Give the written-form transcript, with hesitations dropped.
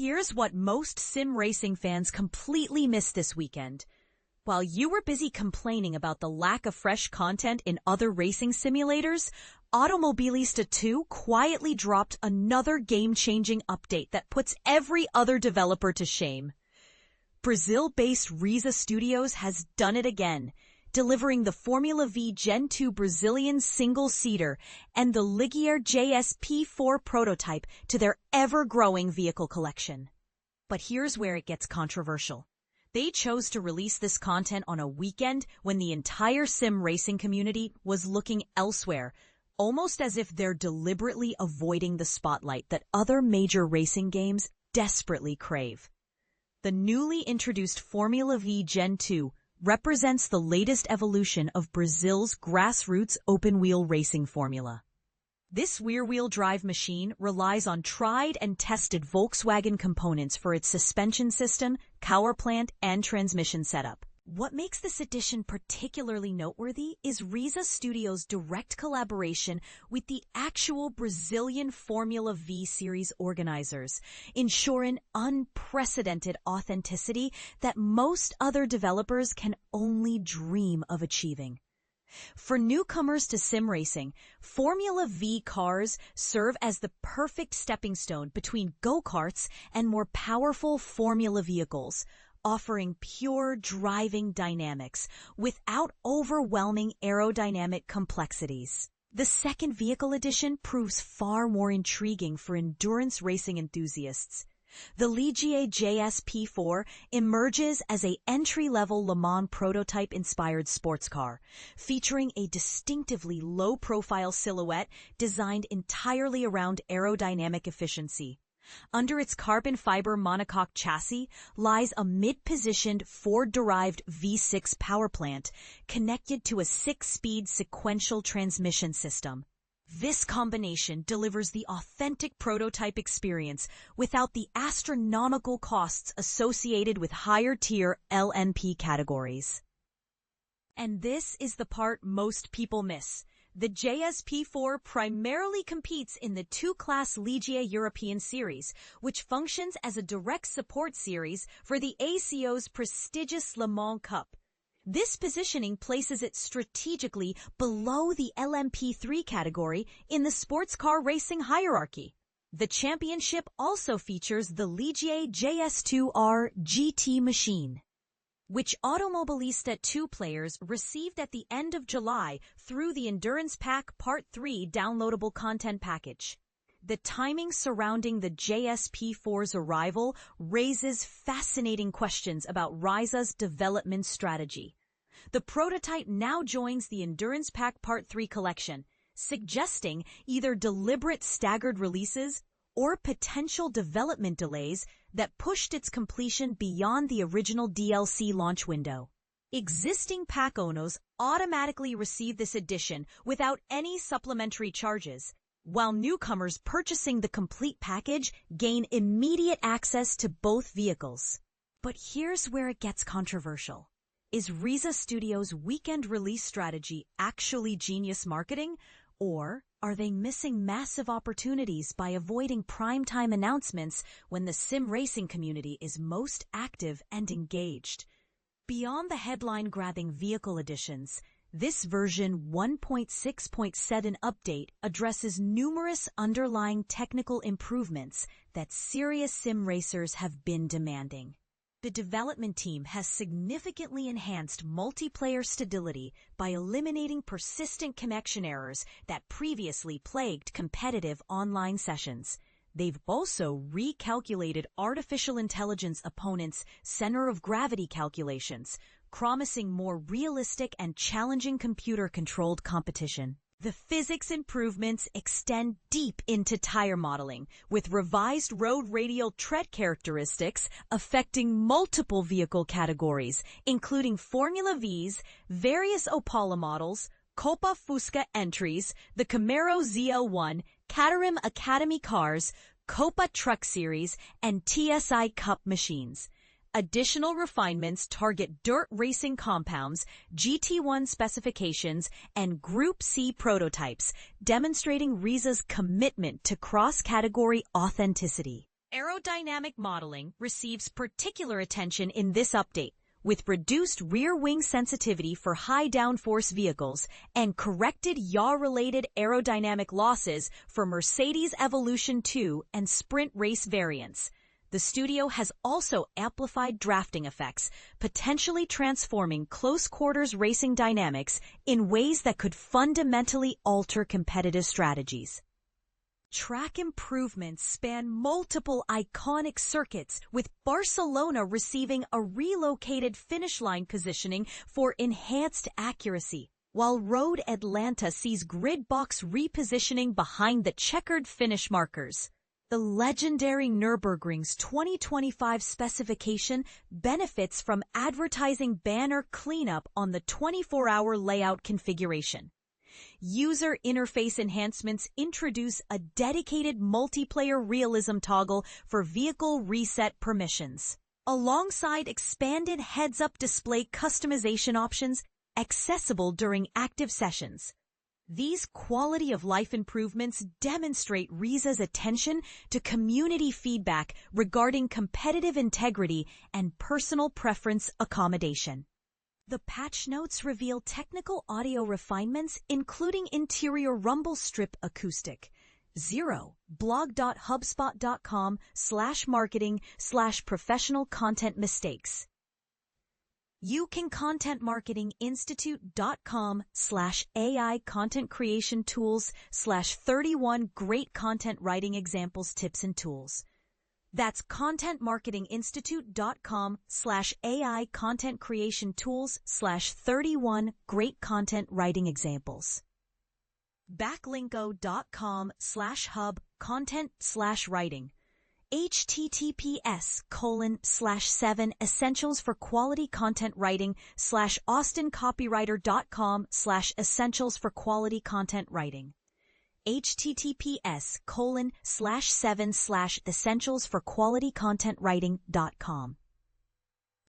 here's what most sim racing fans completely missed this weekend. While you were busy complaining about the lack of fresh content in other racing simulators, Automobilista 2 quietly dropped another game-changing update that puts every other developer to shame. Brazil-based Riza Studios has done it again, delivering the Formula V Gen 2 Brazilian single-seater and the Ligier JSP4 prototype to their ever-growing vehicle collection. But here's where it gets controversial. They chose to release this content on a weekend when the entire sim racing community was looking elsewhere, almost as if they're deliberately avoiding the spotlight that other major racing games desperately crave. The newly introduced Formula V Gen 2 represents the latest evolution of Brazil's grassroots open-wheel racing formula. This rear-wheel drive machine relies on tried and tested Volkswagen components for its suspension system, power plant, and transmission setup. What makes this edition particularly noteworthy is Riza Studios' direct collaboration with the actual Brazilian Formula V Series organizers, ensuring unprecedented authenticity that most other developers can only dream of achieving. For newcomers to sim racing, Formula V cars serve as the perfect stepping stone between go-karts and more powerful Formula vehicles, offering pure driving dynamics without overwhelming aerodynamic complexities. The second vehicle edition proves far more intriguing for endurance racing enthusiasts. The Ligier JSP4 emerges as an entry-level Le Mans prototype-inspired sports car, featuring a distinctively low-profile silhouette designed entirely around aerodynamic efficiency. Under its carbon fiber monocoque chassis lies a mid-positioned Ford-derived V6 power plant connected to a 6-speed sequential transmission system. This combination delivers the authentic prototype experience without the astronomical costs associated with higher-tier LMP categories. And this is the part most people miss. The JSP4 primarily competes in the two-class Ligier European Series, which functions as a direct support series for the ACO's prestigious Le Mans Cup. This positioning places it strategically below the LMP3 category in the sports car racing hierarchy. The championship also features the Ligier JS2R GT machine, which Automobilista 2 players received at the end of July through the Endurance Pack Part 3 downloadable content package. The timing surrounding the JSP4's arrival raises fascinating questions about Riza's development strategy. The prototype now joins the Endurance Pack Part 3 collection, suggesting either deliberate staggered releases or potential development delays that pushed its completion beyond the original DLC launch window. Existing pack owners automatically receive this edition without any supplementary charges, while newcomers purchasing the complete package gain immediate access to both vehicles. But here's where it gets controversial. Is Riza Studios' weekend release strategy actually genius marketing, or are they missing massive opportunities by avoiding primetime announcements when the sim racing community is most active and engaged? Beyond the headline-grabbing vehicle editions, this version 1.6.7 update addresses numerous underlying technical improvements that serious sim racers have been demanding. The development team has significantly enhanced multiplayer stability by eliminating persistent connection errors that previously plagued competitive online sessions. They've also recalculated artificial intelligence opponents' center of gravity calculations, promising more realistic and challenging computer-controlled competition. The physics improvements extend deep into tire modeling, with revised road radial tread characteristics affecting multiple vehicle categories, including Formula V's, various Opala models, Copa Fusca entries, the Camaro ZL1, Caterham Academy cars, Copa Truck Series, and TSI Cup machines. Additional refinements target dirt racing compounds, GT1 specifications, and Group C prototypes, demonstrating Riza's commitment to cross-category authenticity. Aerodynamic modeling receives particular attention in this update, with reduced rear wing sensitivity for high downforce vehicles and corrected yaw-related aerodynamic losses for Mercedes Evolution 2 and Sprint race variants. The studio has also amplified drafting effects, potentially transforming close-quarters racing dynamics in ways that could fundamentally alter competitive strategies. Track improvements span multiple iconic circuits, with Barcelona receiving a relocated finish line positioning for enhanced accuracy, while Road Atlanta sees grid box repositioning behind the checkered finish markers. The legendary Nürburgring's 2025 specification benefits from advertising banner cleanup on the 24-hour layout configuration. User interface enhancements introduce a dedicated multiplayer realism toggle for vehicle reset permissions, alongside expanded heads-up display customization options accessible during active sessions. These quality-of-life improvements demonstrate RISA's attention to community feedback regarding competitive integrity and personal preference accommodation. The patch notes reveal technical audio refinements, including interior rumble strip acoustic. 0. blog.hubspot.com/marketing/professional content mistakes. You can contentmarketinginstitute.com/AI content creation tools/31 great content writing examples, tips, and tools. That's contentmarketinginstitute.com/AI content creation tools/31 great content writing examples. Backlinko.com/hub content/writing. https:/7 essentials for quality content writing /austincopywriter.com/essentials for quality content writing. https:/7 essentials for quality content writing.com